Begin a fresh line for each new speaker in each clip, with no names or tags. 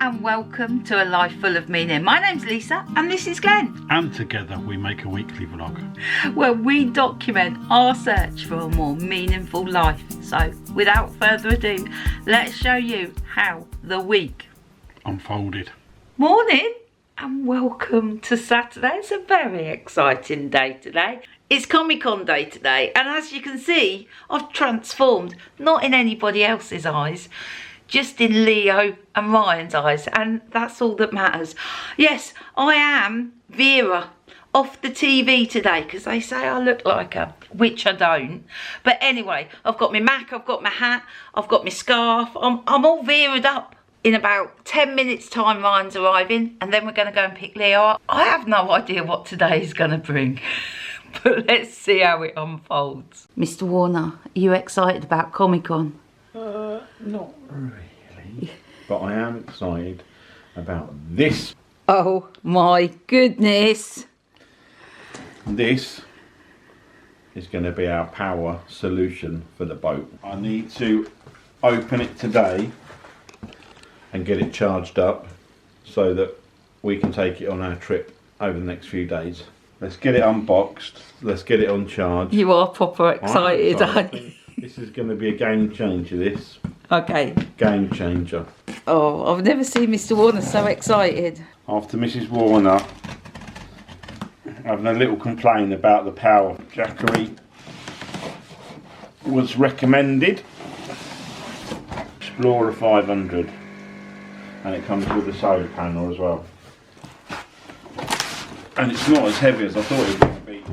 and welcome to A Life Full of Meaning. My name's Lisa and this is Glenn.
And together we make a weekly vlog
where we document our search for a more meaningful life. So without further ado, let's show you how the week
unfolded.
Morning and welcome to Saturday. It's a very exciting day today. It's Comicon day today, and as you can see, I've transformed, not in anybody else's eyes, just in Leo and Ryan's eyes, and that's all that matters. Yes, I am Vera off the TV today because they say I look like her, which I don't. But anyway, I've got my Mac, I've got my hat, I've got my scarf. I'm all Vera'd up. In about 10 minutes time, Ryan's arriving, and then we're going to go and pick Leo up. I have no idea what today is going to bring. But let's see how it unfolds. Mr. Warner, are you excited about Comicon?
Not really, but I am excited about this.
Oh my goodness.
This is going to be our power solution for the boat. I need to open it today and get it charged up so that we can take it on our trip over the next few days. Let's get it unboxed, let's get it on charge.
You are proper excited, aren't you?
This is going to be a game changer, this.
Okay.
Game changer.
Oh, I've never seen Mr. Warner so excited.
After Mrs. Warner having a little complaint about the power, Jackery was recommended. Explorer 500. And it comes with a solar panel as well. And it's not as heavy as I thought it would be.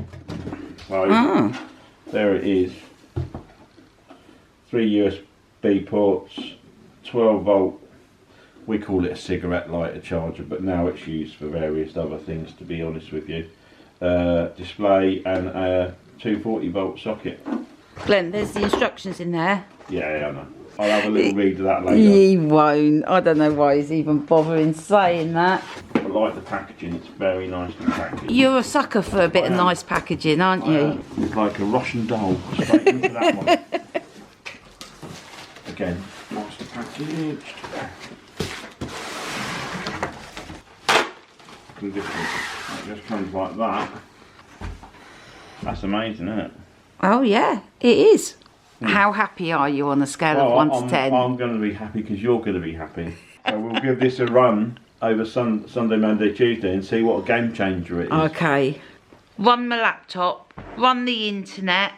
So, there it is. 3 USB ports, 12 volt. We call it a cigarette lighter charger, but now it's used for various other things, to be honest with you. Display and a 240 volt socket.
Glenn, there's the instructions in there.
Yeah, I know. I'll have a little read of that later.
He won't. I don't know why he's even bothering saying that.
I like the packaging, it's very nicely packaged.
You're a sucker for a bit of nice packaging, aren't you?
It's like a Russian doll, straight into that one. Again, nicely packaged. It just comes like that. That's amazing, isn't it?
Oh yeah, it is. How happy are you on a scale of 1 to 10?
I'm going to be happy because you're going to be happy. So we'll give this a run over Sunday, Monday, Tuesday and see what a game changer it is.
Okay. Run my laptop, run the internet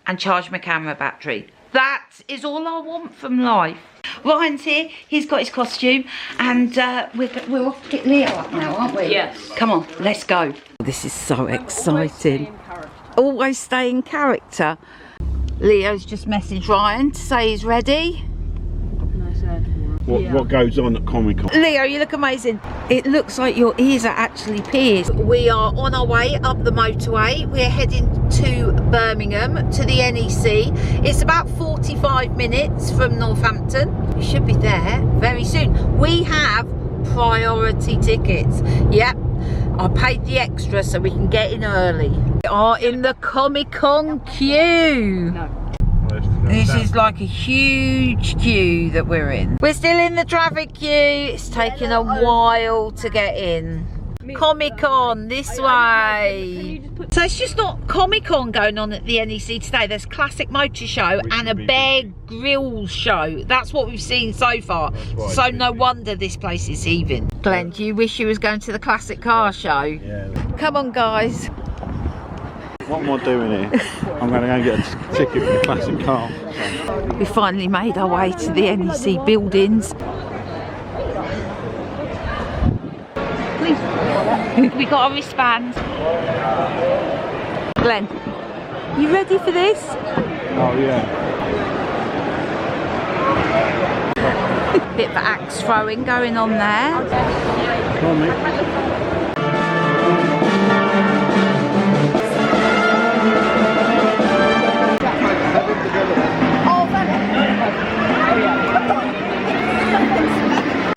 and charge my camera battery. That is all I want from life. Ryan's here, he's got his costume and we're off to pick Leo up now, aren't we?
Yes.
Come on, let's go. This is so exciting. Always stay in character. Leo's just messaged Ryan to say he's ready.
What goes on at Comicon?
Leo, you look amazing. It looks like your ears are actually pierced. We are on our way up the motorway. We're heading to Birmingham, to the NEC. It's about 45 minutes from Northampton. We should be there very soon. We have priority tickets. Yep, I paid the extra so we can get in early. We are in the Comicon queue. No. This is like a huge queue that we're in. We're still in the traffic queue. It's taking a while to get in. Comicon, this way. So it's just not Comicon going on at the NEC today. There's Classic Motor Show and a Bear Grylls show. That's what we've seen so far. So no wonder this place is heaving. Glenn, do you wish you was going to the Classic Car Show?
Yeah.
Come on, guys.
What am I doing here? I'm going to go and get a ticket for the classic car.
We finally made our way to the NEC buildings. We got our wristbands. Glenn, you ready for this?
Oh yeah.
Bit of axe throwing going on there.
Come on, mate.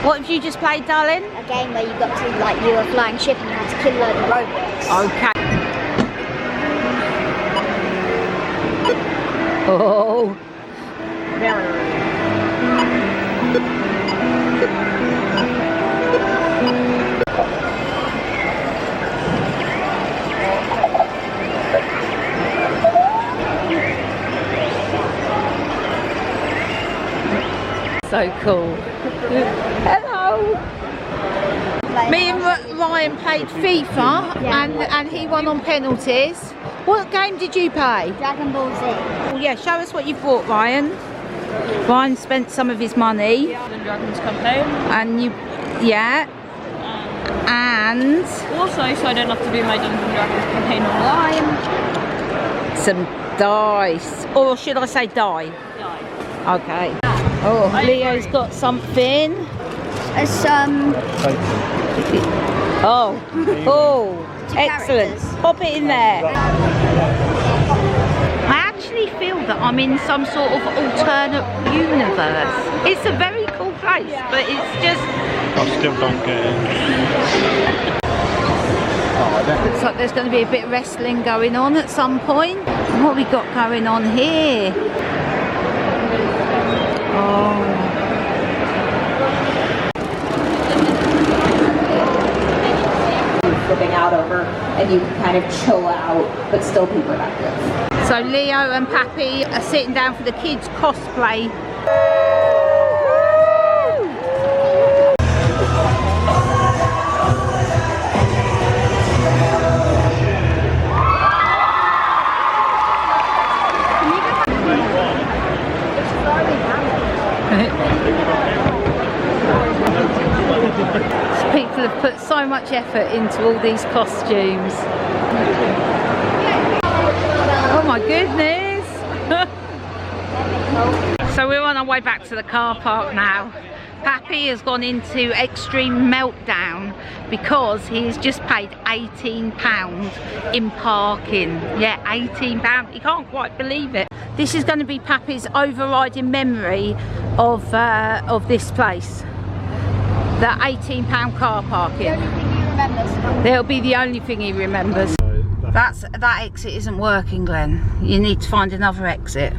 What have you just played, darling?
A game where you got to, like, you were a flying ship and you had to kill a load of robots.
Okay. Oh. so cool. Hello. Me and Ryan played FIFA and he won on penalties. What game did you play?
Dragon Ball Z.
Oh, yeah, show us what you've bought, Ryan. Ryan spent some of his money.
When dragons come home.
And you, yeah. And
Also, so I don't have to do my Dungeons and Dragons campaign online.
some dice. Or should I say die?
Die.
Okay. Oh, Leo's got something.
It's
Oh, oh, excellent.
characters.
Pop it in there. I actually feel that I'm in some sort of alternate universe. It's a very cool place, but it's just...
I still don't get it.
Looks like there's going to be a bit of wrestling going on at some point. What we got going on here? Oh.
Flipping out over, and you can kind of chill out but still be productive.
So Leo and Pappy are sitting down for the kids cosplay. People have put so much effort into all these costumes. Oh my goodness! So we're on our way back to the car park now. Pappy has gone into extreme meltdown because he's just paid £18 in parking. Yeah, £18. He can't quite believe it. This is going to be Pappy's overriding memory of this place. The £18 car parking.
The only thing he remembers.
That'll be the only thing he remembers. That exit isn't working, Glenn. You need to find another exit.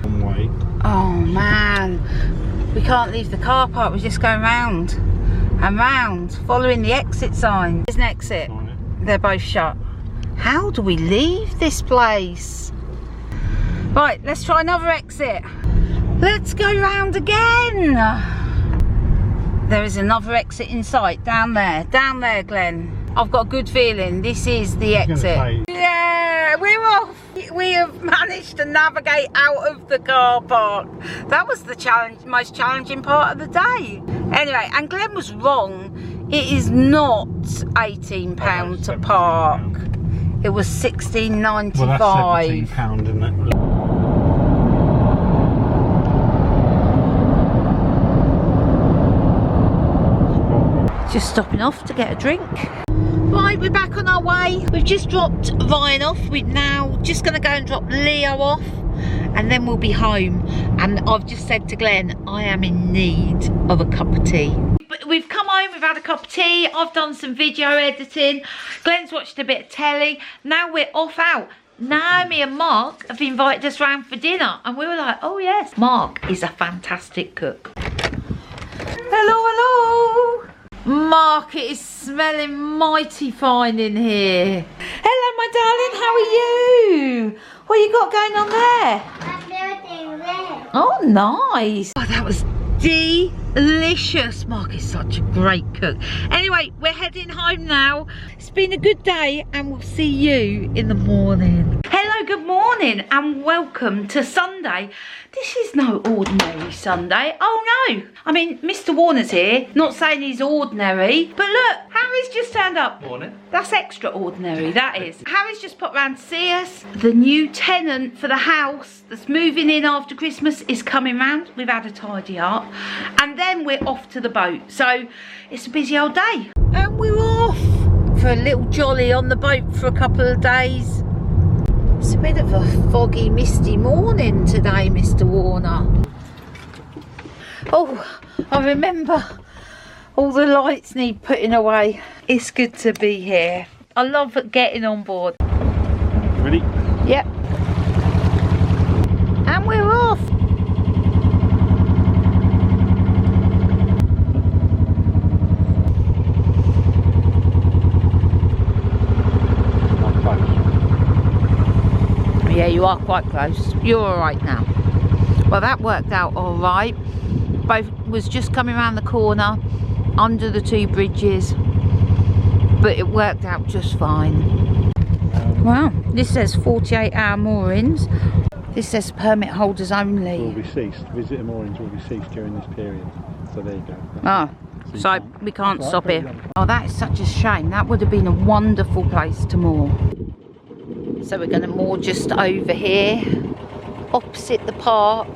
Oh man, we can't leave the car park. We're just going round and round, following the exit sign. There's an exit. They're both shut. How do we leave this place? Right, let's try another exit. Let's go round again. There is another exit in sight, down there, Glenn. I've got a good feeling this is the exit. Yeah, we're off. We have managed to navigate out of the car park. That was the most challenging part of the day. Anyway, and Glenn was wrong. It is not £18 to park. It was £16.95.
Well, that's £17, isn't it?
Just stopping off to get a drink. Right, we're back on our way. We've just dropped Ryan off. We're now just going to go and drop Leo off, and then we'll be home. And I've just said to Glenn, I am in need of a cup of tea. But we've come home, we've had a cup of tea. I've done some video editing. Glenn's watched a bit of telly. Now we're off out. Naomi and Mark have invited us round for dinner, and we were like, oh yes, Mark is a fantastic cook. Hello, hello. Mark, it is smelling mighty fine in here. Hello, my darling, how are you? What you got going on there?
I'm building this.
Oh, nice. Oh, that was delicious. Mark is such a great cook. Anyway, we're heading home now. It's been a good day, and we'll see you in the morning. Hello, good morning, and welcome to Sunday. This is no ordinary Sunday. Oh no, I mean, Mr. Warner's here. Not saying he's ordinary, but look, Harry's just turned up.
Morning.
That's extraordinary, that is. Harry's just popped round to see us. The new tenant for the house that's moving in after Christmas is coming round. We've had a tidy up, and then we're off to the boat. So it's a busy old day. And we're off for a little jolly on the boat for a couple of days. It's a bit of a foggy, misty morning today, Mr. Warner. Oh, I remember all the lights need putting away. It's good to be here. I love getting on board.
Ready?
Yep. And we're off. Yeah, you are quite close. You're all right now. Well, that worked out all right. was just coming around the corner under the 2 bridges, but it worked out just fine. Wow, this says 48-hour moorings. This says permit holders only.
Will be ceased. Visitor moorings will be ceased during this period. So there you go.
So we can't stop here. Oh, that is such a shame. That would have been a wonderful place to moor. So we're going to moor just over here, opposite the park.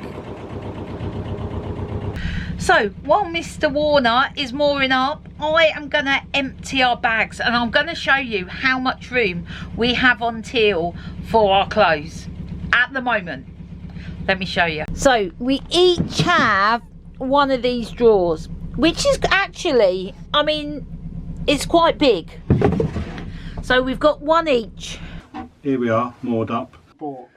So while Mr. Warner is mooring up, I am going to empty our bags, and I'm going to show you how much room we have on Teal for our clothes at the moment. Let me show you. So we each have one of these drawers, which is actually, I mean, it's quite big. So we've got one each.
Here we are, moored up. Bought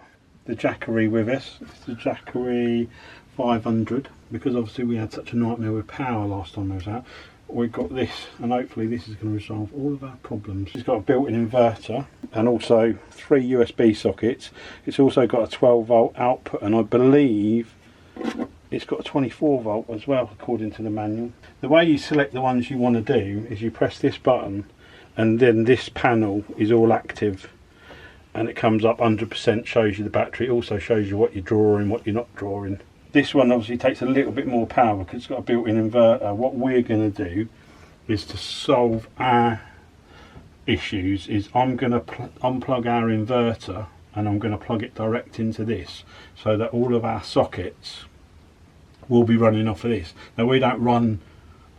the Jackery with us. It's the Jackery 500, because obviously we had such a nightmare with power last time I was out. We've got this, and hopefully this is going to resolve all of our problems. It's got a built-in inverter and also 3 USB sockets. It's also got a 12 volt output, and I believe it's got a 24 volt as well, according to the manual. The way you select the ones you want to do is you press this button, and then this panel is all active, and it comes up 100%, shows you the battery. It also shows you what you're drawing, what you're not drawing. This one obviously takes a little bit more power because it's got a built-in inverter. What we're going to do is to solve our issues is I'm going to unplug our inverter, and I'm going to plug it direct into this, so that all of our sockets will be running off of this. Now we don't run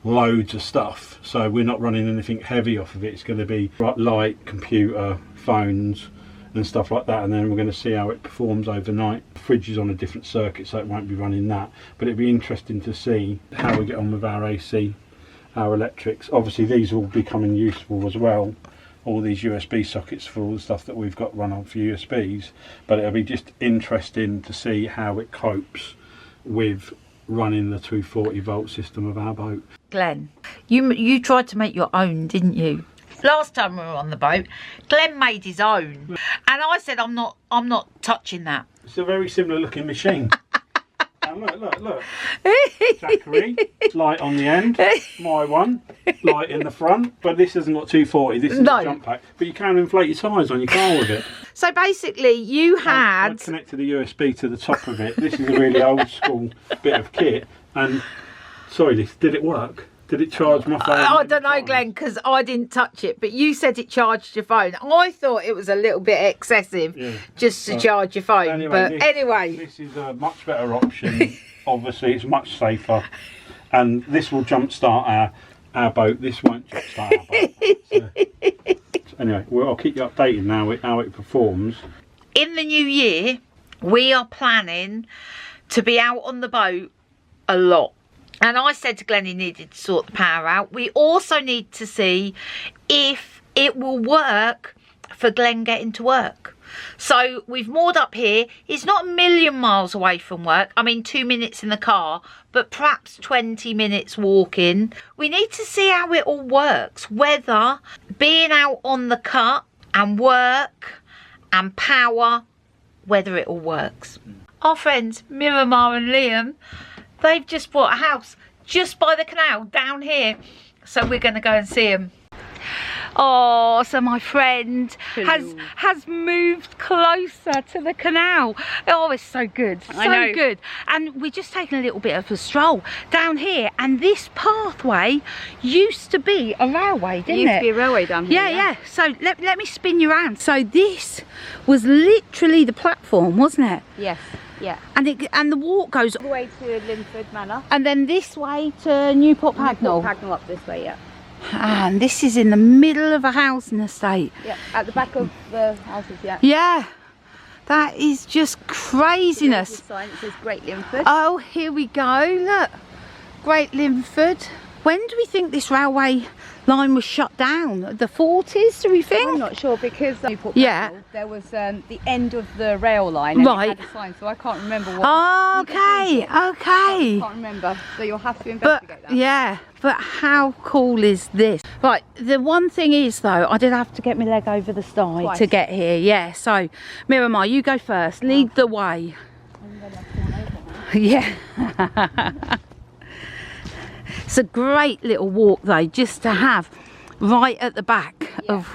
loads of stuff, so we're not running anything heavy off of it. It's going to be light, computer, phones and stuff like that, and then we're going to see how it performs overnight. The fridge is on a different circuit, so it won't be running that, but it'd be interesting to see how we get on with our AC, our electrics. Obviously these will be becoming useful as well, all these USB sockets for all the stuff that we've got run on for USBs, but it'll be just interesting to see how it copes with running the 240 volt system of our boat.
Glenn, you tried to make your own, didn't you? Last time we were on the boat, Glenn made his own, and I said I'm not touching that.
It's a very similar looking machine. And look. Jackery, light on the end, my one, light in the front, but this hasn't got 240, this is a jump pack, but you can inflate your tyres on your car with it.
So basically you had...
I connected the USB to the top of it. This is a really old school bit of kit, and sorry, did it work? Did it charge my phone?
I don't know, Glenn, because I didn't touch it, but you said it charged your phone. I thought it was a little bit excessive just to charge your phone. Anyway,
this is a much better option. Obviously, it's much safer, and this will jumpstart our boat. This won't jumpstart our boat. So, anyway, I'll keep you updated now with how it performs.
In the new year, we are planning to be out on the boat a lot. And I said to Glenn he needed to sort the power out. We also need to see if it will work for Glenn getting to work. So we've moored up here. It's not a million miles away from work. I mean, 2 minutes in the car, but perhaps 20 minutes walking. We need to see how it all works. Whether being out on the cut and work and power, whether it all works. Our friends Miramar and Liam, they've just bought a house just by the canal down here, so we're going to go and see them. Oh, so my friend has moved closer to the canal. Oh, it's so good, so good. And we're just taking a little bit of a stroll down here, and this pathway used to be a railway, didn't it?
Used to be a railway down here.
Yeah. So let me spin you around. So this was literally the platform, wasn't it?
Yes. Yeah.
And the walk goes
all the way to Linford Manor.
And then this way to Newport Pagnell.
Pagnell up this way, yeah.
And this is in the middle of a housing estate.
Yeah, at the back of the houses, yeah.
Yeah. That is just craziness.
There's a sign that says Great Linford.
Oh, here we go. Look. Great Linford. When do we think this railway line was shut down? The 40s, do we think?
I'm not sure, because Newport Pagnell, there was the end of the rail line, and it had a sign, so I can't remember what.
Oh, okay.
I can't remember, so you'll have to investigate that.
Yeah, but how cool is this? Right, the one thing is though, I did have to get my leg over the side to get here. Yeah, so Miramar, you go first. Lead the way.
I'm gonna have to come over now.
Yeah. It's a great little walk though, just to have right at the back of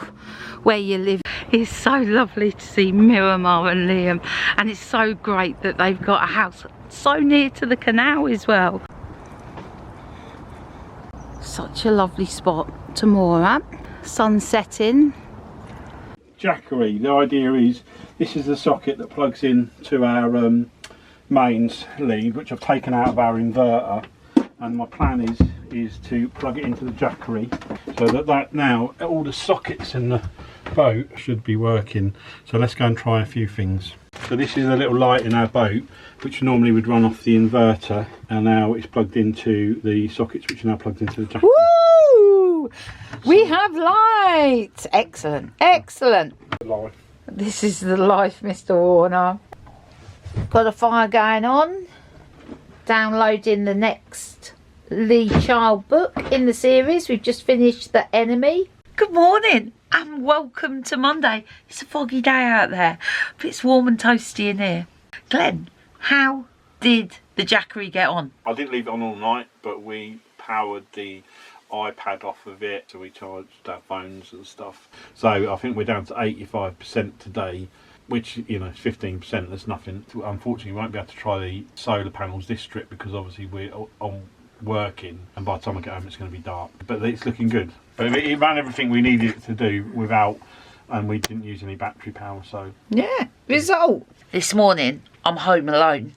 where you live. It's so lovely to see Miramar and Liam, and it's so great that they've got a house so near to the canal as well. Such a lovely spot to moor at. Sun setting.
Jackery, the idea is this is the socket that plugs in to our mains lead, which I've taken out of our inverter, and my plan is to plug it into the Jackery so that now all the sockets in the boat should be working. So let's go and try a few things. So this is a little light in our boat which normally would run off the inverter, and now it's plugged into the sockets which are now plugged into the Jackery.
Woo! We have light! Excellent, excellent.
Life.
This is the life, Mr. Warner. Got a fire going on. Downloading the next Lee Child book in the series. We've just finished The Enemy. Good morning and welcome to Monday. It's a foggy day out there, but it's warm and toasty in here. Glenn, how did the Jackery get on?
I didn't leave it on all night, but we powered the iPad off of it, so we charged our phones and stuff. So I think we're down to 85% today, which, you know, is 15%. There's nothing. Unfortunately, we won't be able to try the solar panels this trip because obviously we're on working, and by the time I get home it's going to be dark. But it's looking good. But it ran everything we needed it to do without, and we didn't use any battery power. So
yeah, result. This morning I'm home alone.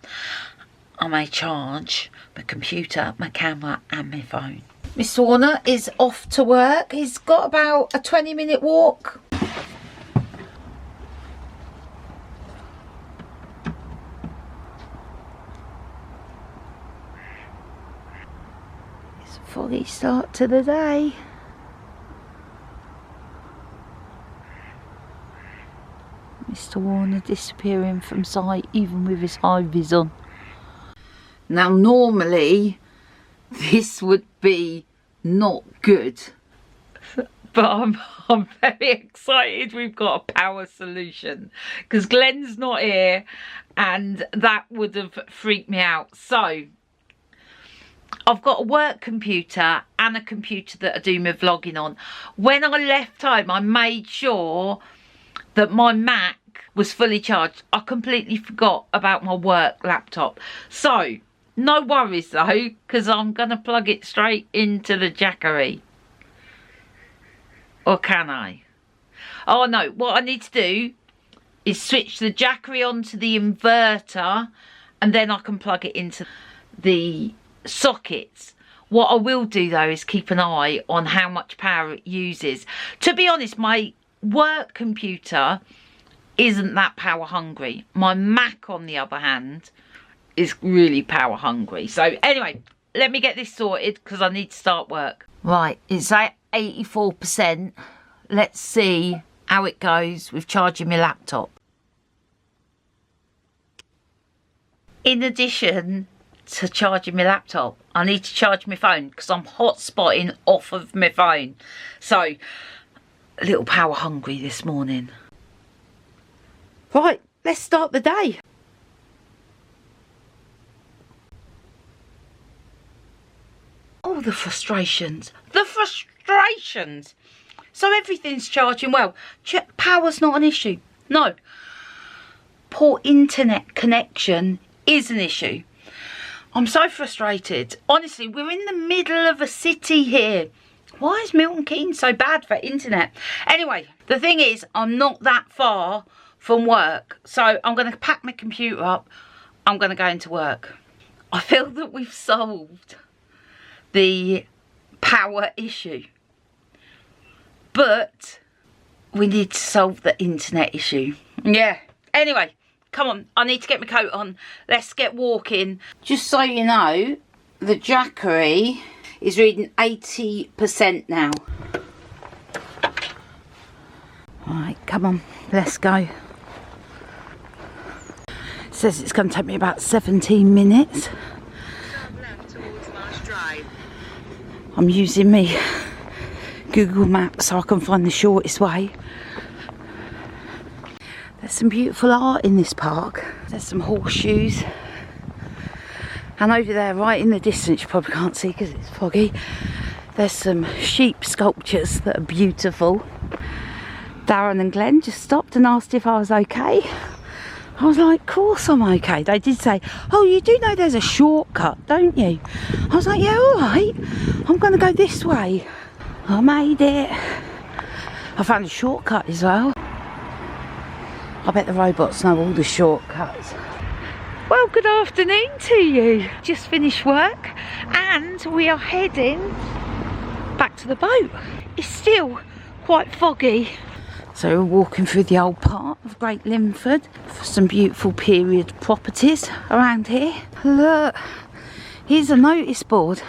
I may charge my computer, my camera and my phone. Mr. Warner is off to work. He's got about a 20-minute walk. It's a foggy start to the day. Mr. Warner disappearing from sight even with his high vis on. Now normally this would be not good, but I'm very excited we've got a power solution because Glenn's not here and that would have freaked me out. So I've got a work computer and a computer that I do my vlogging on. When I left home I made sure that my Mac was fully charged. I completely forgot about my work laptop. So no worries though, because I'm going to plug it straight into the Jackery. Or can I? Oh no, what I need to do is switch the Jackery onto the inverter and then I can plug it into the sockets. What I will do though is keep an eye on how much power it uses. To be honest, my work computer isn't that power hungry. My Mac on the other hand is really power hungry. So anyway, let me get this sorted because I need to start work. Right, it's at 84%. Let's see how it goes with charging my laptop. In addition to charging my laptop, I need to charge my phone because I'm hotspotting off of my phone. So a little power hungry this morning. Right, let's start the day. Oh, the frustrations. The frustrations. So everything's charging well. Power's not an issue. No. Poor internet connection is an issue. I'm so frustrated. Honestly, we're in the middle of a city here. Why is Milton Keynes so bad for internet? Anyway, the thing is, I'm not that far from work. So I'm going to pack my computer up. I'm going to go into work. I feel that we've solved the power issue, but we need to solve the internet issue. Yeah, anyway, come on, I need to get my coat on. Let's get walking. Just so you know, the Jackery is reading 80% now. Alright, come on, let's go. It says it's going to take me about 17 minutes. I'm using me Google Maps so I can find the shortest way. There's some beautiful art in this park. There's some horseshoes And over there, right in the distance, you probably can't see because it's foggy, there's some sheep sculptures that are beautiful. Darren and Glenn just stopped and asked if I was okay. I was like, of course I'm okay. They did say, oh, you do know there's a shortcut, don't you? I was like, yeah, all right. I'm going to go this way. I made it. I found a shortcut as well. I bet the robots know all the shortcuts. Well, good afternoon to you. Just finished work and we are heading back to the boat. It's still quite foggy. So we're walking through the old part of Great Linford for some beautiful period properties around here. Look, here's a notice board.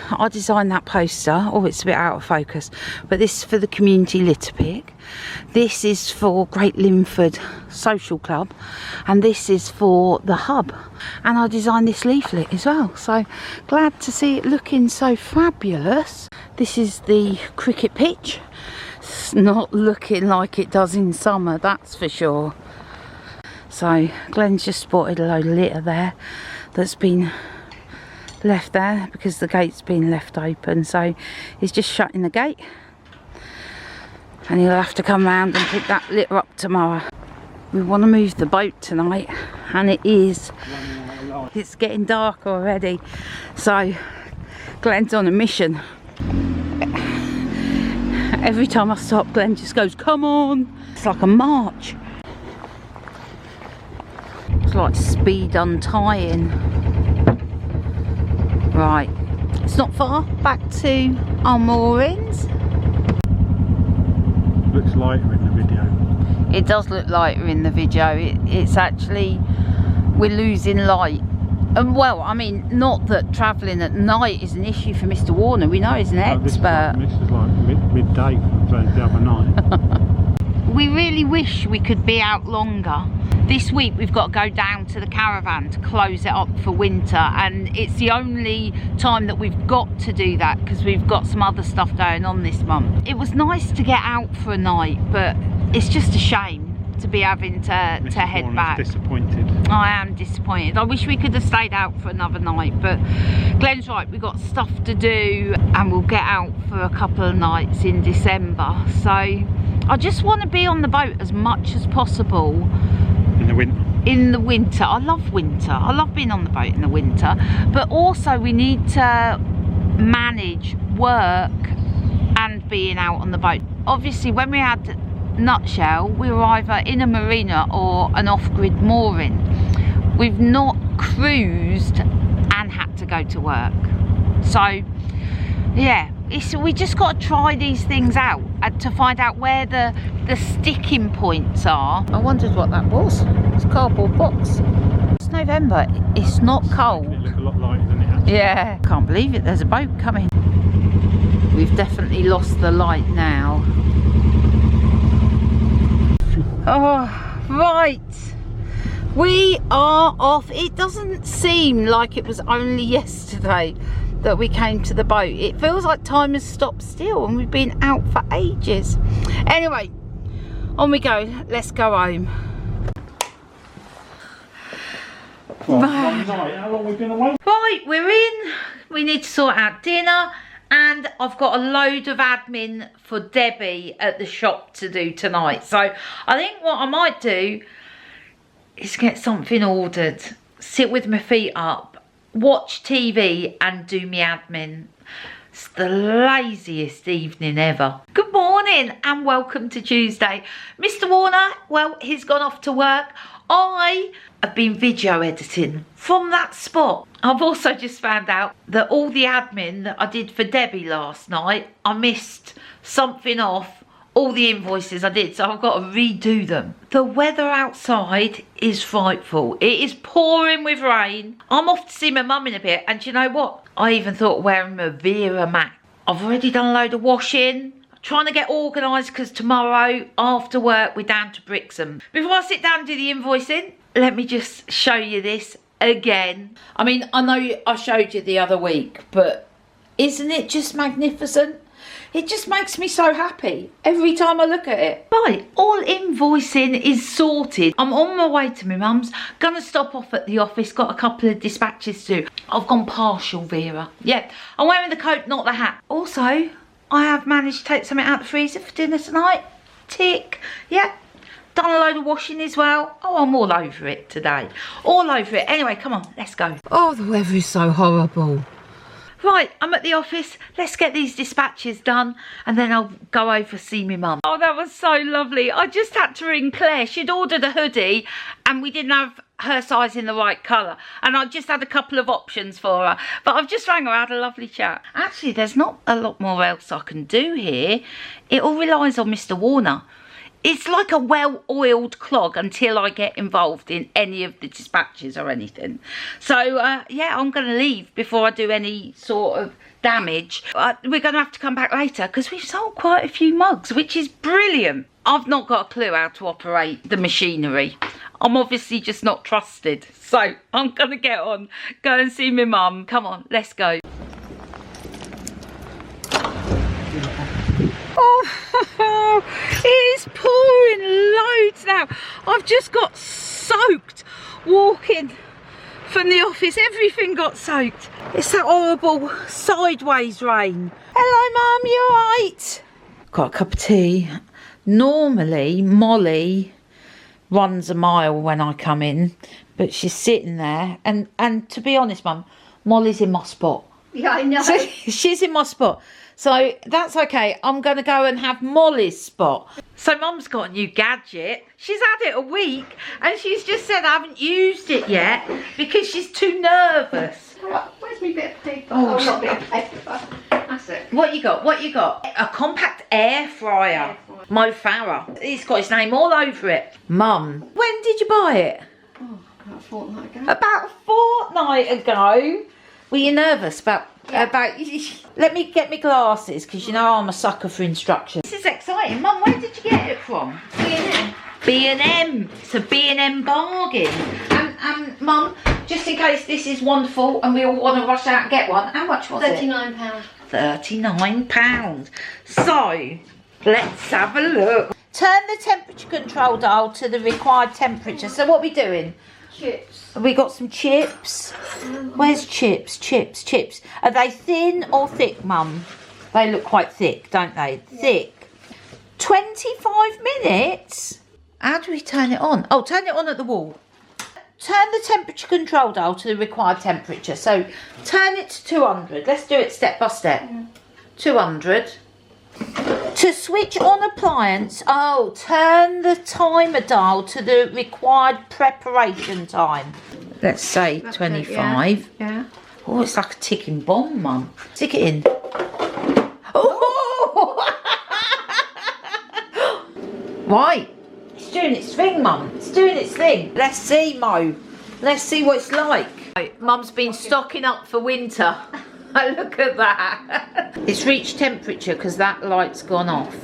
I designed that poster. Oh, it's a bit out of focus, but this is for the community litter pick. This is for Great Linford Social Club, and this is for the hub. And I designed this leaflet as well, so glad to see it looking so fabulous. This is the cricket pitch. It's not looking like it does in summer, that's for sure. So Glenn's just spotted a load of litter there that's been left there because the gate's been left open, so he's just shutting the gate and he'll have to come round and pick that litter up tomorrow. We want to move the boat tonight, and it's getting dark already, so Glenn's on a mission. Every time I stop, Glenn just goes, come on. It's like a march. It's like speed untying. Right, it's not far back to our moorings.
Looks lighter in the video.
It does look lighter in the video. It's actually, we're losing light. And well, I mean, not that travelling at night is an issue for Mr. Warner. We know he's an expert.
This is like midday the other night.
We really wish we could be out longer. This week we've got to go down to the Caravan to close it up for winter, and it's the only time that we've got to do that because we've got some other stuff going on this month. It was nice to get out for a night, but it's just a shame to be having to head back.
Disappointed.
I am disappointed. I wish we could have stayed out for another night, but Glenn's right, we've got stuff to do and we'll get out for a couple of nights in December. So I just want to be on the boat as much as possible.
In the winter.
In the winter. I love winter. I love being on the boat in the winter. But also we need to manage work and being out on the boat. Obviously when we had Nutshell, we were either in a marina or an off-grid mooring. We've not cruised and had to go to work. So yeah, we just got to try these things out to find out where the sticking points are. I wondered what that was. It's a cardboard box. It's November, it's not cold.
It look a lot lighter than it actually.
Yeah, can't believe it, there's a boat coming. We've definitely lost the light now. Oh, right. We are off. It doesn't seem like it was only yesterday that we came to the boat. It feels like time has stopped still and we've been out for ages. Anyway, on we go. Let's go home.
Well, long night. How long have we been away?
Right, we're in. We need to sort out dinner. And I've got a load of admin for Debbie at the shop to do tonight. So I think what I might do is get something ordered, sit with my feet up, watch TV and do my admin. It's the laziest evening ever. Good morning and welcome to Tuesday. Mr. Warner, well, he's gone off to work. I have been video editing from that spot. I've also just found out that all the admin that I did for Debbie last night, I missed something off, all the invoices I did, so I've got to redo them. The weather outside is frightful. It is pouring with rain. I'm off to see my mum in a bit, and do you know what? I even thought of wearing my Vera Mac. I've already done a load of washing. Trying to get organised because tomorrow after work we're down to Brixham. Before I sit down and do the invoicing, let me just show you this again. I mean, I know I showed you the other week, but isn't it just magnificent? It just makes me so happy every time I look at it. Right, all invoicing is sorted. I'm on my way to my mum's. Gonna stop off at the office. Got a couple of dispatches to do. I've gone partial, Vera. Yeah, I'm wearing the coat, not the hat. Also, I have managed to take something out the freezer for dinner tonight. Tick. Yeah. Done a load of washing as well. Oh, I'm all over it today. All over it. Anyway, come on, let's go. Oh, the weather is so horrible. Right, I'm at the office. Let's get these dispatches done and then I'll go over to see my mum. Oh, that was so lovely. I just had to ring Claire. She'd ordered a hoodie and we didn't have her size in the right colour. And I just had a couple of options for her. But I've just rang her, had a lovely chat. Actually, there's not a lot more else I can do here. It all relies on Mr. Warner. It's like a well-oiled clog until I get involved in any of the dispatches or anything. So, yeah, I'm going to leave before I do any sort of damage. We're going to have to come back later because we've sold quite a few mugs, which is brilliant. I've not got a clue how to operate the machinery. I'm obviously just not trusted. So, I'm going to get on, go and see my mum. Come on, let's go. Oh, it is pouring loads now. I've just got soaked walking from the office. Everything got soaked. It's that horrible sideways rain. Hello, Mum, you alright? Got a cup of tea. Normally, Molly runs a mile when I come in, but she's sitting there. And to be honest, Mum, Molly's in my spot.
Yeah, I know.
So she's in my spot. So that's okay. I'm going to go and have Molly's spot. So Mum's got a new gadget. She's had it a week and she's just said I haven't used it yet because she's too nervous.
Where's my bit of paper?
Oh,
not bit of paper. That's it.
What you got? What you got? A compact air fryer. Mo Farah. He's got his name all over it. Mum, when did you buy it?
Oh, about a fortnight ago.
About a fortnight ago. Were you nervous about...
Yeah.
Let me get my glasses because you know I'm a sucker for instructions. This is exciting. Mum, where did you get it from?
B&M.
B&M. It's a B&M bargain. And Mum, just in case this is wonderful and we all want to rush out and get one, how much was
£39.
£39. So, let's have a look. Turn the temperature control dial to the required temperature. So what are we doing?
Chips.
We got some chips. Where's chips? Chips. Are they thin or thick, Mum? They look quite thick, don't they? Yeah. Thick. 25 minutes? How do we turn it on? Oh, turn it on at the wall. Turn the temperature control dial to the required temperature. So turn it to 200. Let's do it step by step. 200. To switch on appliance, turn the timer dial to the required preparation time. Let's say that's 25.
Good, yeah.
Oh, it's like a ticking bomb, Mum. Stick it in. Oh! Right. It's doing its thing, Mum. It's doing its thing. Let's see, Mo. Let's see what it's like. Right, Mum's been stocking up for winter. Look at that. It's reached temperature because that light's gone off.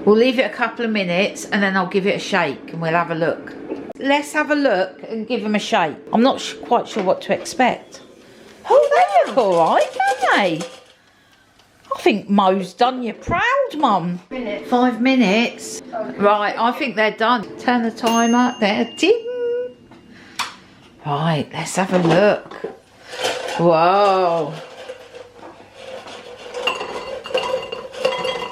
We'll leave it a couple of minutes and then I'll give it a shake and we'll have a look. Let's have a look and give them a shake. I'm not quite sure what to expect. Oh, they look alright, don't they? I think Mo's done you proud, Mum. 5 minutes. Right, I think they're done. Turn the timer. There. Ding. Right, let's have a look. Whoa.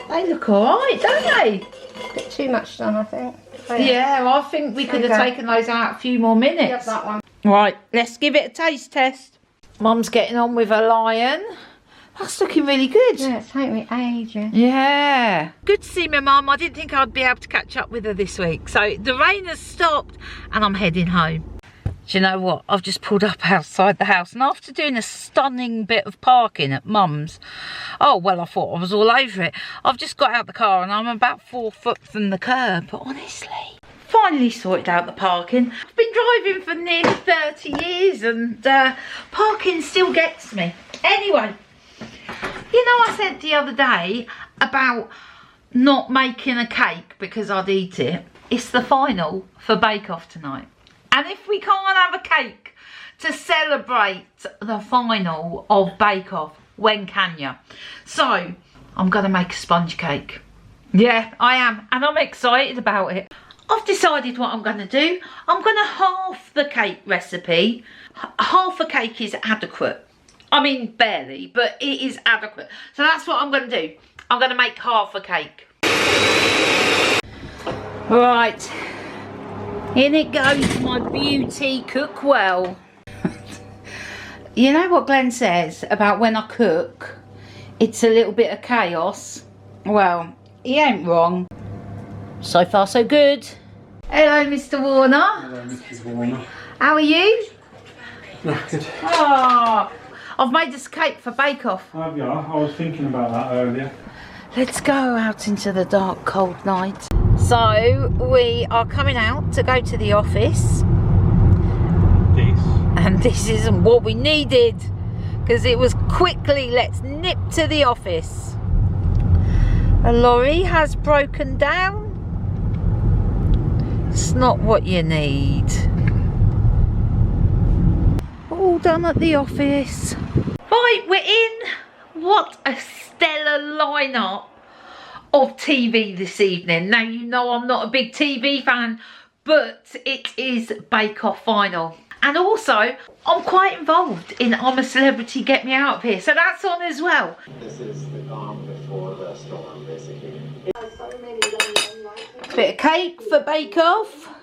They look alright, don't they?
Bit too much done, I think.
Yeah, I think we could have taken those out a few more minutes.
Yep, that one.
Right, let's give it a taste test. Mum's getting on with a lion. That's looking really good.
Yeah, it's taken me ages.
Yeah. Good to see my mum. I didn't think I'd be able to catch up with her this week. So the rain has stopped and I'm heading home. Do you know what? I've just pulled up outside the house and after doing a stunning bit of parking at Mum's, oh, well, I thought I was all over it. I've just got out the car and I'm about 4 foot from the curb. But honestly, finally sorted out the parking. I've been driving for nearly 30 years and parking still gets me. Anyway, you know I said the other day about not making a cake because I'd eat it. It's the final for Bake Off tonight. And if we can't have a cake to celebrate the final of Bake Off, when can you? So, I'm gonna make a sponge cake. Yeah, I am, and I'm excited about it. I've decided what I'm gonna do. I'm gonna halve the cake recipe. Half a cake is adequate. I mean, barely, but it is adequate. So that's what I'm gonna do. I'm gonna make half a cake. Right, in it goes my beauty cookwell. You know what Glenn says about when I cook, it's a little bit of chaos? Well, he ain't wrong. So far so good. Hello Mr. Warner.
Hello Mrs. Warner.
How are you?
No, good.
Oh, I've made us cake for Bake Off.
Have you? I was thinking about that earlier.
Let's go out into the dark, cold night. So we are coming out to go to the office. And this isn't what we needed, because it was quickly, let's nip to the office. A lorry has broken down. It's not what you need. All done at the office. Right, we're in. What a stellar lineup of TV this evening. Now, you know I'm not a big TV fan, but it is Bake Off final. And also, I'm quite involved in I'm a Celebrity, Get Me Out of Here. So that's on as well.
This is the calm before the storm, basically.
Bit of cake for Bake Off.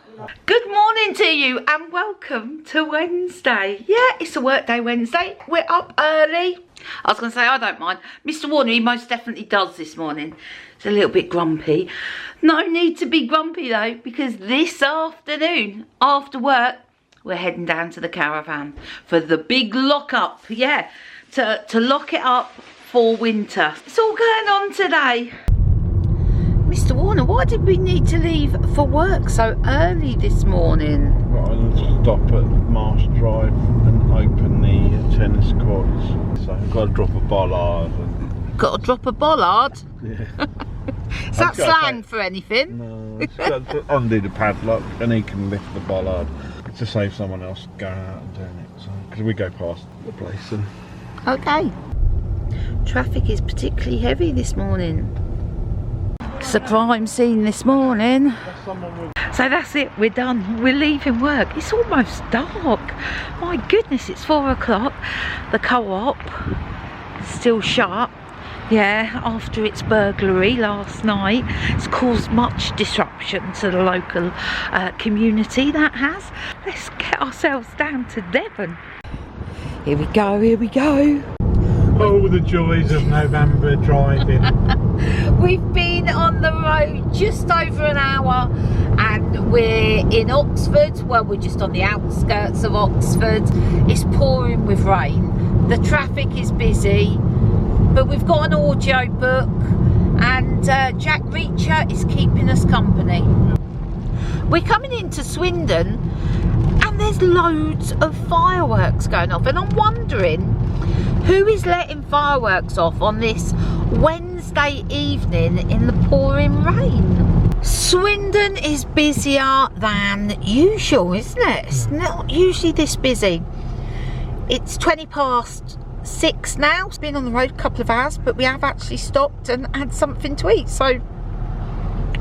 Good morning to you and welcome to Wednesday. Yeah, it's a work day Wednesday. We're up early. I was going to say I don't mind. Mr. Warner, he most definitely does this morning. He's a little bit grumpy. No need to be grumpy though, because this afternoon, after work, we're heading down to the Caravan for the big lock-up. Yeah, to lock it up for winter. It's all going on today. Mr. Warner, why did we need to leave for work so early this morning?
Right, I'll stop at Marsh Drive and open the tennis courts. So I've got to drop a bollard.
Got to drop a bollard?
Yeah.
Is that slang for anything?
No, it's got to undo the padlock and he can lift the bollard to save someone else going out and doing it. So, because we go past the place and...
Okay. Traffic is particularly heavy this morning. It's a crime scene this morning. So that's it, we're done. We're leaving work. It's almost dark. My goodness, it's 4 o'clock. The co-op still shut. Yeah, after its burglary last night, it's caused much disruption to the local community, that has. Let's get ourselves down to Devon. Here we go, here we go.
Oh, the joys of November driving.
We've been on the road just over an hour and we're in Oxford. Well, we're just on the outskirts of Oxford. It's pouring with rain. The traffic is busy. But we've got an audio book and Jack Reacher is keeping us company. We're coming into Swindon and there's loads of fireworks going off, and I'm wondering who is letting fireworks off on this Wednesday evening in the pouring rain. Swindon is busier than usual, isn't it? It's not usually this busy. It's 20 past 6 now. It's been on the road a couple of hours, but we have actually stopped and had something to eat, so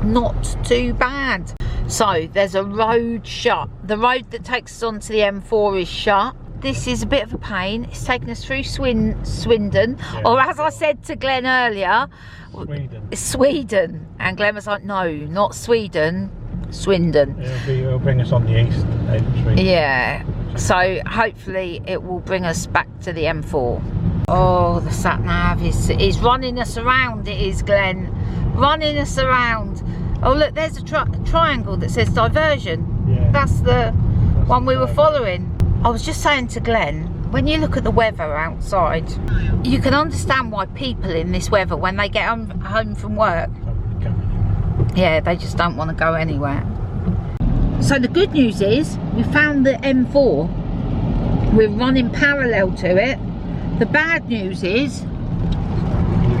not too bad. So there's a road shut. The road that takes us onto the M4 is shut. This is a bit of a pain. It's taken us through Swindon, yeah. Or as I said to Glenn earlier, Sweden. And Glenn was like, no, not Sweden, Swindon.
It'll bring us on the east entry.
Yeah. So hopefully it will bring us back to the M4. Oh, the sat nav is running us around. It is, Glenn, running us around. Oh look, there's a triangle that says diversion. Yeah. That's the one we were following. I was just saying to Glenn, when you look at the weather outside, you can understand why people in this weather, when they get home from work, yeah, they just don't want to go anywhere. So the good news is we found the M4. We're running parallel to it. The bad news is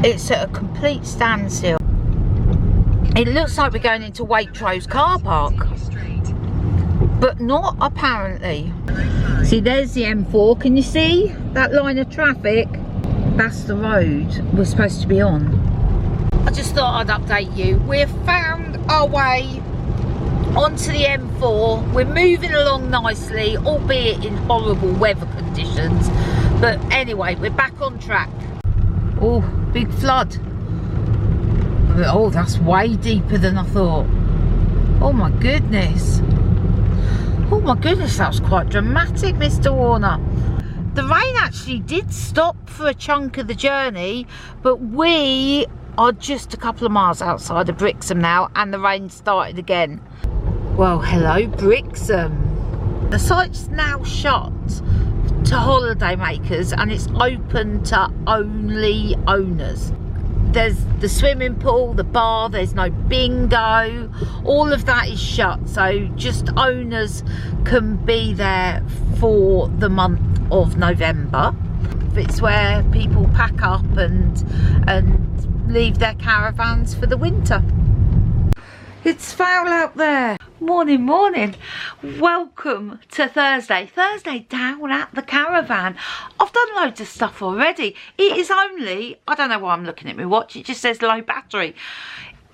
it's at a complete standstill. It looks like we're going into Waitrose car park, but not apparently. See, there's the M4. Can you see that line of traffic? That's the road we're supposed to be on. I just thought I'd update you. We've found our way onto the M4. We're moving along nicely, albeit in horrible weather conditions. But anyway, we're back on track. Oh, big flood. Oh, that's way deeper than I thought. Oh my goodness. Oh my goodness, that was quite dramatic, Mr. Warner. The rain actually did stop for a chunk of the journey, but we are just a couple of miles outside of Brixham now, and the rain started again. Well, hello Brixham. The site's now shut to holiday makers and it's open to only owners. There's the swimming pool, the bar, there's no bingo, all of that is shut, so just owners can be there for the month of November. It's where people pack up and leave their caravans for the winter. It's foul out there. Morning, morning. Welcome to Thursday. Thursday down at the Caravan. I've done loads of stuff already. It is only, I don't know why I'm looking at my watch, it just says low battery.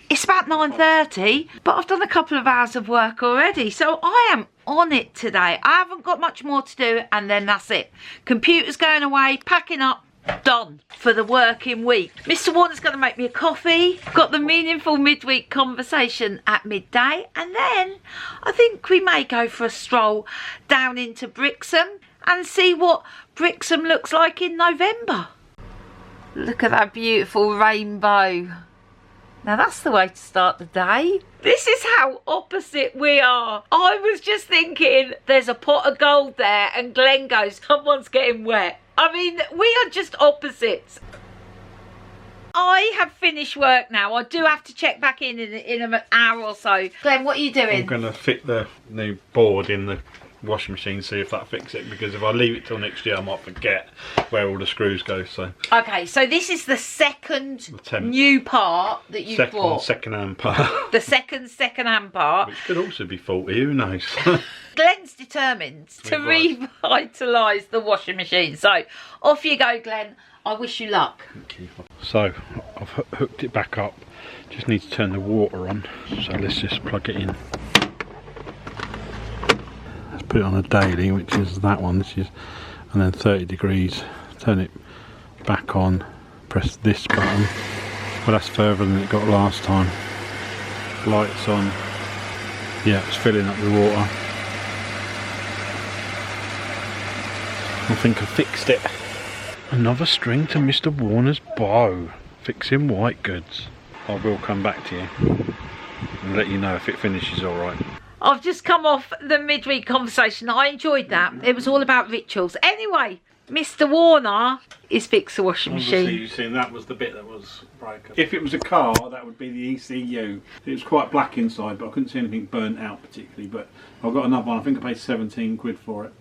It's about 9:30, but I've done a couple of hours of work already. So I am on it today. I haven't got much more to do, and then that's it. Computer's going away, packing up, done for the working week. Mr. Warner's going to make me a coffee. Got the meaningful midweek conversation at midday, and then I think we may go for a stroll down into Brixham and see what Brixham looks like in November. Look at that beautiful rainbow. Now that's the way to start the day. This is how opposite we are. I was just thinking there's a pot of gold there, and Glenn goes, someone's getting wet. I mean, we are just opposites. I have finished work now. I do have to check back in an hour or so. Glenn, what are you doing?
I'm going to fit the new board in the washing machine, see if that fixes it, because if I leave it till next year I might forget where all the screws go. So
okay, so this is the second new part that you've bought.
Second-hand part.
The second-hand part.
Which could also be faulty, who knows.
Glen's determined to revitalise the washing machine. So off you go, Glenn. I wish you luck.
Thank you. So I've hooked it back up. Just need to turn the water on. So let's just plug it in. Let's put it on a daily, which is that one. This is, and then 30 degrees. Turn it back on. Press this button. Well, that's further than it got last time. Lights on. Yeah, it's filling up the water. I think I fixed it. Another string to Mr. Warner's bow. Fixing white goods. I will come back to you and let you know if it finishes alright.
I've just come off the midweek conversation. I enjoyed that. It was all about rituals. Anyway, Mr. Warner is fixed the washing machine.
Obviously, you've seen that was the bit that was broken. If it was a car, that would be the ECU. It was quite black inside, but I couldn't see anything burnt out particularly. But I've got another one. I think I paid 17 quid for it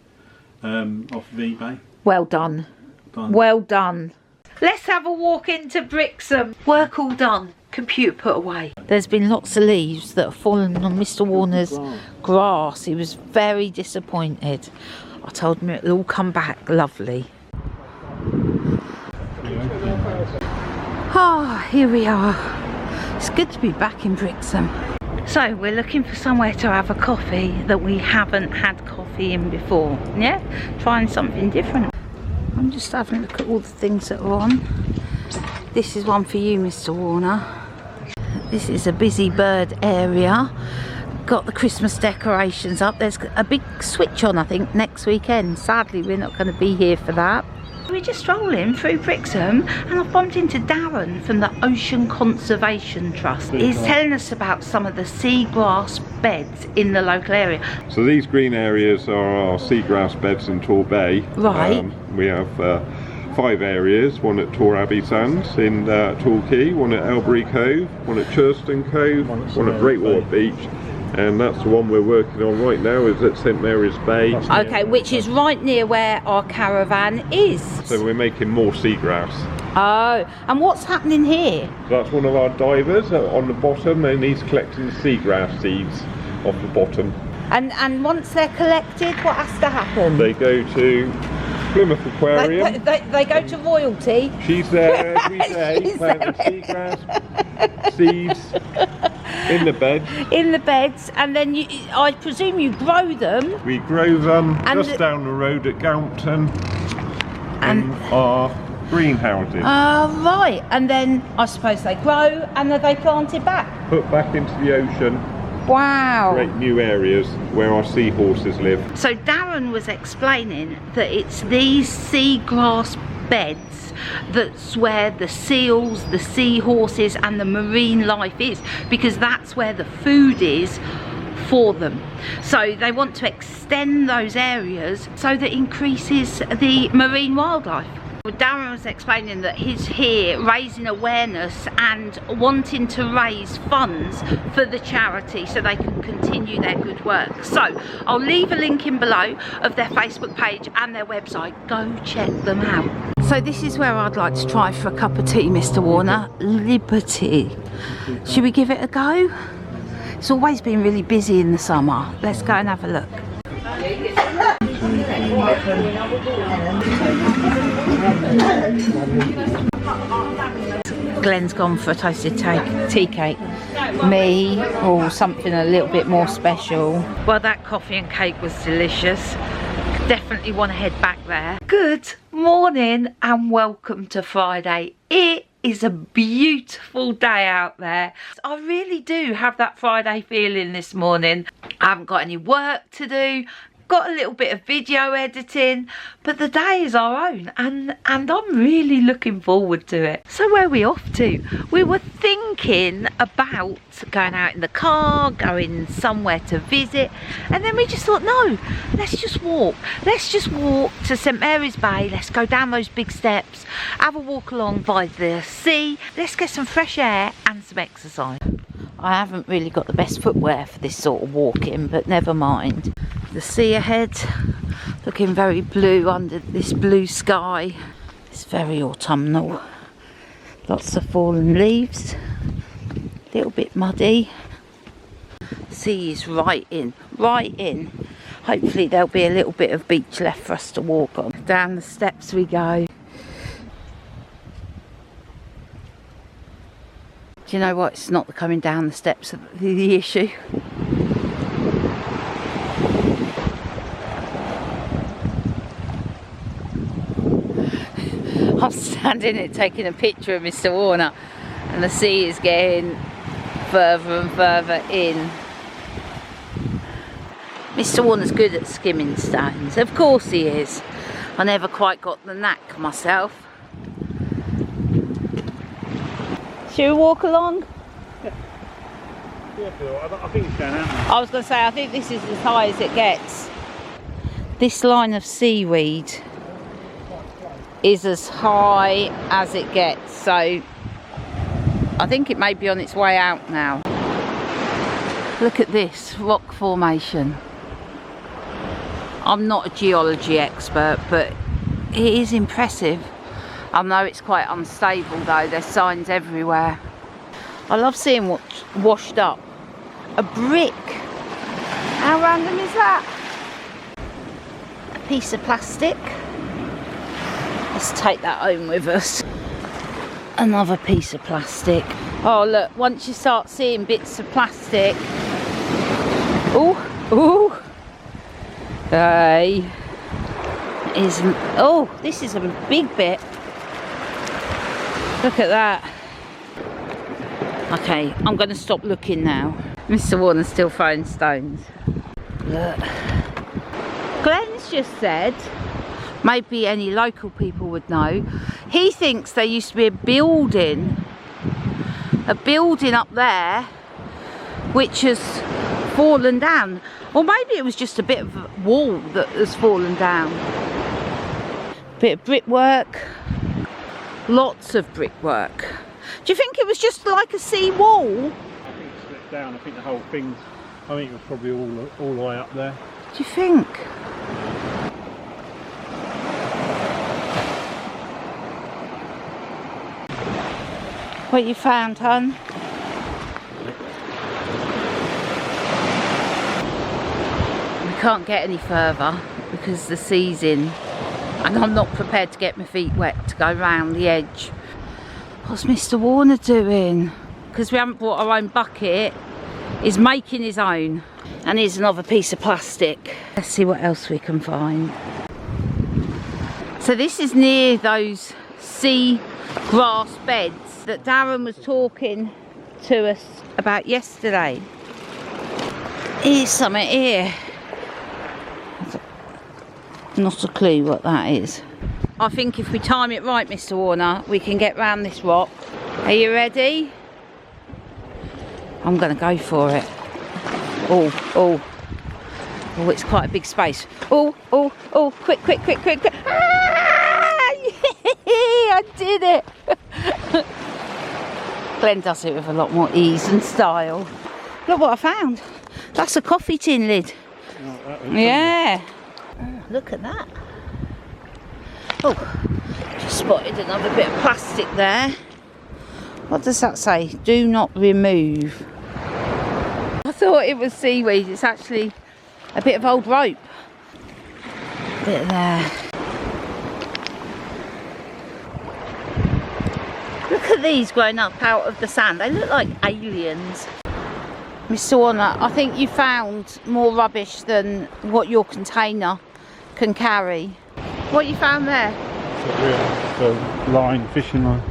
off of eBay.
Well done. Well done. Let's have a walk into Brixham. Work all done. Computer put away. There's been lots of leaves that have fallen on Mr. Warner's grass. He was very disappointed. I told him it'll all come back lovely. Ah, here we are. It's good to be back in Brixham. So we're looking for somewhere to have a coffee that we haven't had coffee in before. Yeah, trying something different. I'm just having a look at all the things that are on. This is one for you, Mr. Warner. This is a busy bird area. Got the Christmas decorations up. There's a big switch on, I think, next weekend. Sadly, we're not going to be here for that. We're just strolling through Brixham and I've bumped into Darren from the Ocean Conservation Trust. He's telling us about some of the seagrass beds in the local area.
So these green areas are our seagrass beds in Tor Bay.
Right.
We have 5 areas, one at Tor Abbey Sands in Torquay, one at Elbury Cove, one at Churston Cove, one at Greatwater Beach, and that's the one we're working on right now, is at St Mary's Bay.
Okay, which is right near where our caravan is.
So we're making more seagrass.
Oh, and what's happening here?
So that's one of our divers on the bottom, and he's collecting the seagrass seeds off the bottom.
And once they're collected, what has to happen?
They go to Plymouth Aquarium.
They go to royalty.
She's there every day, planting seagrass, seeds, in the beds.
In the beds, and then I presume you grow them.
We grow them
And
just down the road at Galton in our greenhouses.
Right, and then I suppose they grow and then they planted back.
Put back into the ocean.
Wow.
Create new areas where our seahorses live.
So Darren was explaining that it's these seagrass beds that's where the seals, the seahorses and the marine life is, because that's where the food is for them. So they want to extend those areas so that increases the marine wildlife. Darren was explaining that he's here raising awareness and wanting to raise funds for the charity so they can continue their good work. So I'll leave a link in below of their Facebook page and their website. Go check them out. So this is where I'd like to try for a cup of tea, Mr. Warner. Liberty. Should we give it a go? It's always been really busy in the summer. Let's go and have a look. Glenn's gone for a toasted tea cake. Me, or something a little bit more special. Well, that coffee and cake was delicious. Definitely want to head back there. Good morning and welcome to Friday. It is a beautiful day out there. I really do have that Friday feeling this morning. I haven't got any work to do. Got a little bit of video editing, but the day is our own and I'm really looking forward to it. So where are we off to? We were thinking about going out in the car, going somewhere to visit, and then we just thought, no, let's just walk. Let's just walk to St Mary's Bay. Let's go down those big steps, have a walk along by the sea. Let's get some fresh air and some exercise. I haven't really got the best footwear for this sort of walking, but never mind. The sea ahead, looking very blue under this blue sky. It's very autumnal. Lots of fallen leaves, a little bit muddy. Sea is right in, right in. Hopefully there'll be a little bit of beach left for us to walk on. Down the steps we go. Do you know what? It's not the coming down the steps the issue. I'm standing here taking a picture of Mr. Warner and the sea is getting further and further in. Mr. Warner's good at skimming stones. Of course he is. I never quite got the knack myself. Should we walk along?
Yeah, I think it's going out now.
I was going to say, I think this is as high as it gets. This line of seaweed is as high as it gets, so I think it may be on its way out now. Look at this rock formation. I'm not a geology expert, but it is impressive. I know it's quite unstable though, there's signs everywhere. I love seeing what's washed up. A brick. How random is that? A piece of plastic. Let's take that home with us. Another piece of plastic. Oh look, once you start seeing bits of plastic. Ooh, ooh. Hey. Isn't, oh, this is a big bit. Look at that. Okay, I'm going to stop looking now. Mr. Warner's still throwing stones. Look. Glenn's just said, maybe any local people would know, he thinks there used to be a building up there which has fallen down, or maybe it was just a bit of a wall that has fallen down. Bit of brickwork, lots of brickwork. Do you think it was just like a sea wall?
I think it slipped down. I think the whole thing, I think it was probably all the way up there.
Do you think? What you found, hun? We can't get any further because the sea's in. and I'm not prepared to get my feet wet to go round the edge. What's Mr. Warner doing? Because we haven't brought our own bucket, he's making his own. And here's another piece of plastic. Let's see what else we can find. So this is near those sea grass beds that Darren was talking to us about yesterday. Here's something here. Not a clue what that is. I think if we time it right, Mr. Warner, we can get round this rock. Are you ready? I'm going to go for it. Oh, it's quite a big space. Oh, quick. Ah, yeah, I did it. Glenn does it with a lot more ease and style. Look what I found. That's a coffee tin lid. Yeah. Oh, look at that. Oh, just spotted another bit of plastic there. What does that say? Do not remove. I thought it was seaweed. It's actually a bit of old rope. Bit there. Look at these growing up out of the sand. They look like aliens. Mr. Warner, I think you found more rubbish than what your container can carry. What you found there?
The line, fishing line.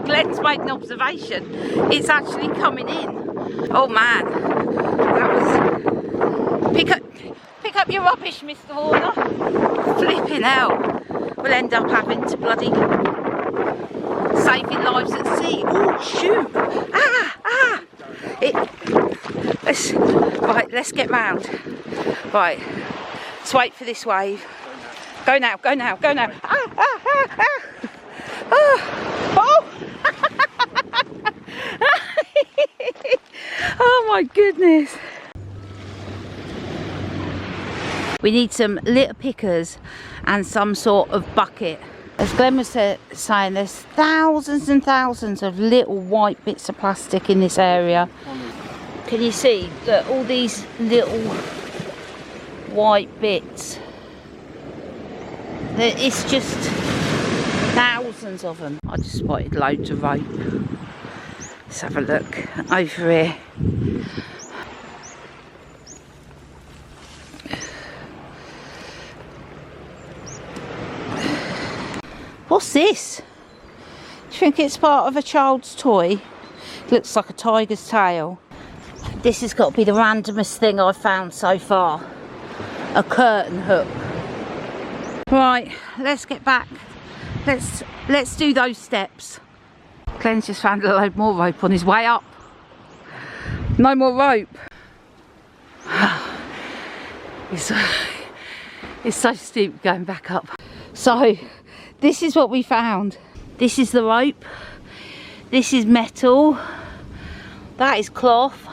Glenn's made an observation. It's actually coming in. Oh man, that was... Pick up your rubbish, Mr. Warner. Flipping hell. We'll end up having to bloody saving lives at sea. Oh shoot! Ah! Right, let's get round. Right, let's wait for this wave. Go now. Oh! Oh my goodness. We need some litter pickers and some sort of bucket. As Glenn was saying, there's thousands and thousands of little white bits of plastic in this area. Can you see that all these little white bits? It's just thousands of them. I just spotted loads of rope. Let's have a look over here. What's this? Do you think it's part of a child's toy? It looks like a tiger's tail. This has got to be the randomest thing I've found so far. A curtain hook. Right, let's get back. Let's do those steps. Glenn's just found a load more rope on his way up. No more rope. It's so steep going back up. So this is what we found. This is the rope. This is metal. That is cloth.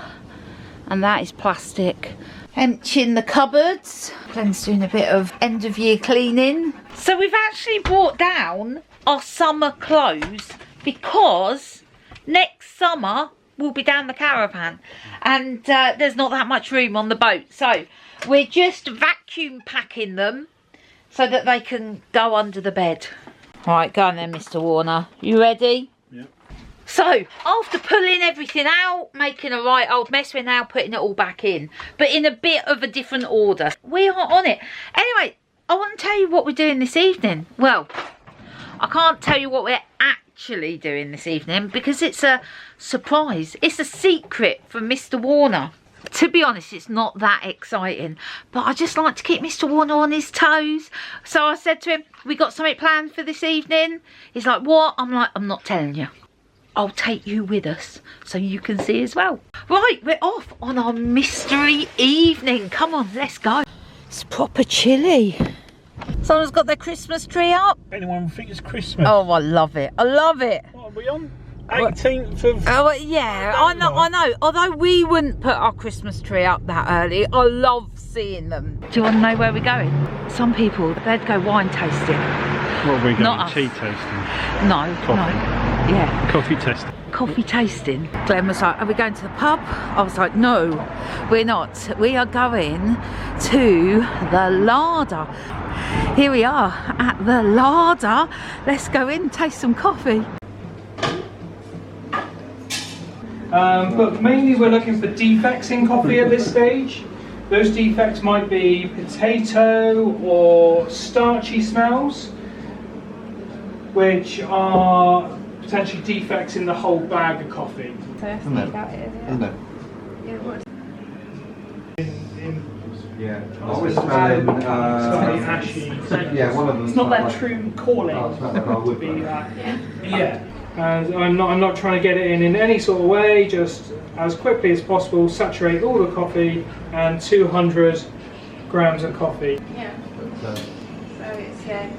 And that is plastic. Emptying the cupboards. Glenn's doing a bit of end of year cleaning. So we've actually brought down our summer clothes because next summer we'll be down the caravan and there's not that much room on the boat. So we're just vacuum packing them so that they can go under the bed. Right, go on then, Mr. Warner. You ready?
Yep.
So, after pulling everything out, making a right old mess, we're now putting it all back in. But in a bit of a different order. We are on it. Anyway, I want to tell you what we're doing this evening. Well, I can't tell you what we're actually doing this evening because it's a surprise. It's a secret from Mr. Warner. To be honest, it's not that exciting, but I just like to keep Mr. Warner on his toes. So I said to him, we got something planned for this evening. He's like, what? I'm like, I'm not telling you. I'll take you with us so you can see as well. Right, we're off on our mystery evening. Come on, let's go. It's proper chilly. Someone's got their Christmas tree up.
Anyone think it's Christmas?
Oh, I love it. I love it.
What are we on? 18th of...
Oh, yeah, I know. Although we wouldn't put our Christmas tree up that early, I love seeing them. Do you want to know where we're going? Some people, they'd go wine tasting.
What are we going?
Not
Tea
us.
tasting?
No,
Coffee.
no. Yeah.
Coffee tasting.
Coffee tasting. Glenn was like, are we going to the pub? I was like, no, we're not. We are going to the larder. Here we are at the larder. Let's go in, taste some coffee.
But mainly we're looking for defects in coffee at this stage. Those defects might be potato or starchy smells, which are potentially defects in the whole bag of coffee.
So let's think about it, isn't it?
Yeah, I was smelling,
Slightly ashy.
yeah, one of them.
It's not
smelled
that
like-
true calling.
Oh, it smelled like I would
Be
burn.
that. Yeah. And I'm not trying to get it in any sort of way, just as quickly as possible, saturate all the coffee and 200 grams of coffee.
Yeah. So it's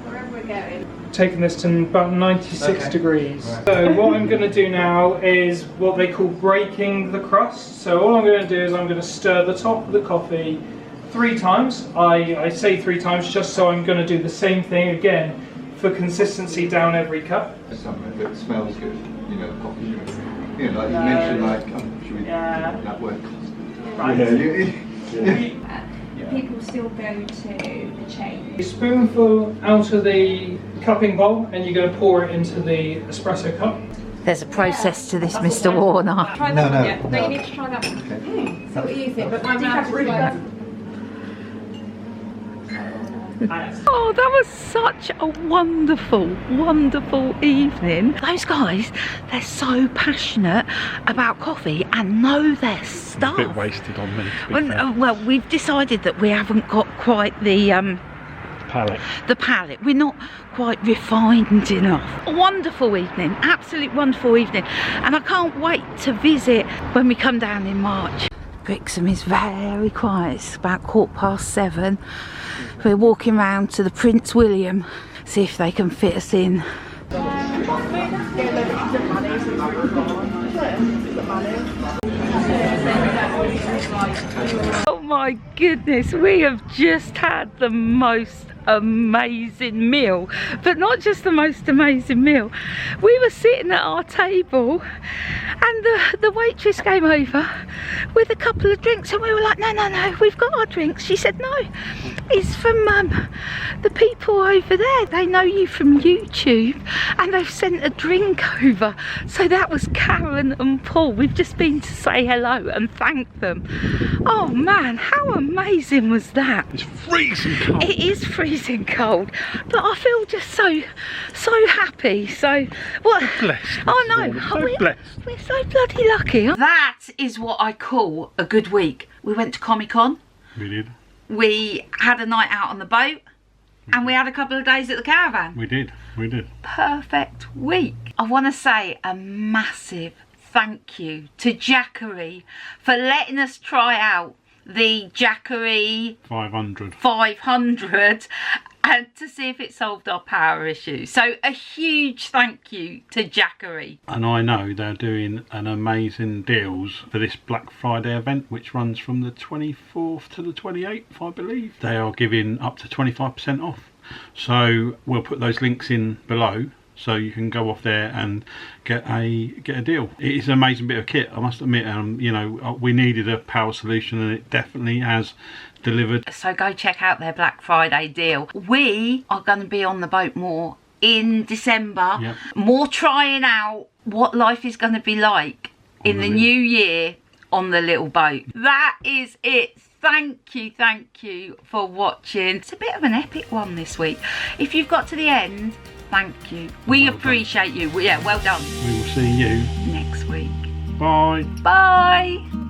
wherever we're going.
Taking this to about 96
Okay.
degrees.
Right.
So what I'm going to do now is what they call breaking the crust. So all I'm going to do is I'm going to stir the top of the coffee 3 times. I say 3 times just so I'm going to do the same thing again for consistency down every cup.
Something that smells good, you know, the coffee. You know, like you mentioned, like, should we that word?
Right.
People still go to the chain.
A spoonful out of the cupping bowl and you're going to pour it into the espresso cup.
There's a process to this, Mr. Warner.
Try
No,
that
no,
one, yeah.
no.
No, you need to try that one.
Okay.
So what you think? But my mouth is like...
Oh, that was such a wonderful, wonderful evening. Those guys, they're so passionate about coffee and know their stuff.
A bit wasted on me, to be
Well,
fair.
well, we've decided that we haven't got quite the palate. We're not quite refined enough. A wonderful evening, absolute wonderful evening. And I can't wait to visit when we come down in March. Brixham is very quiet. It's about 7:15. We're walking round to the Prince William, see if they can fit us in. Oh my goodness, we have just had the most amazing meal, but not just the most amazing meal. We were sitting at our table and the waitress came over with a couple of drinks and we were like, no, we've got our drinks. She said, no, it's from the people over there. They know you from YouTube and they've sent a drink over. So that was Karen and Paul. We've just been to say hello and thank them. Oh man, how amazing was that?
It's freezing cold.
It is freezing cold, but I feel just so happy. So what?
Blessed.
Oh no,
So blessed.
we're so bloody lucky. That is what I call a good week. We went to Comicon.
We did.
We had a night out on the boat, and we had a couple of days at the Caravan.
We did.
Perfect week. I want to say a massive thank you to Jackery for letting us try out the Jackery 500 and to see if it solved our power issue. So a huge thank you to Jackery.
And I know they're doing an amazing deals for this Black Friday event, which runs from the 24th to the 28th, I believe. They are giving up to 25% off. So we'll put those links in below, so you can go off there and get a deal. It is an amazing bit of kit, I must admit. You know, we needed a power solution and it definitely has delivered.
So go check out their Black Friday deal. We are going to be on the boat more in December.
Yep.
More trying out what life is going to be like in the new year on the little boat. That is it. Thank you for watching. It's a bit of an epic one this week. If you've got to the end, thank you. We appreciate you. Yeah, well done.
We will see you
next week.
Bye.
Bye.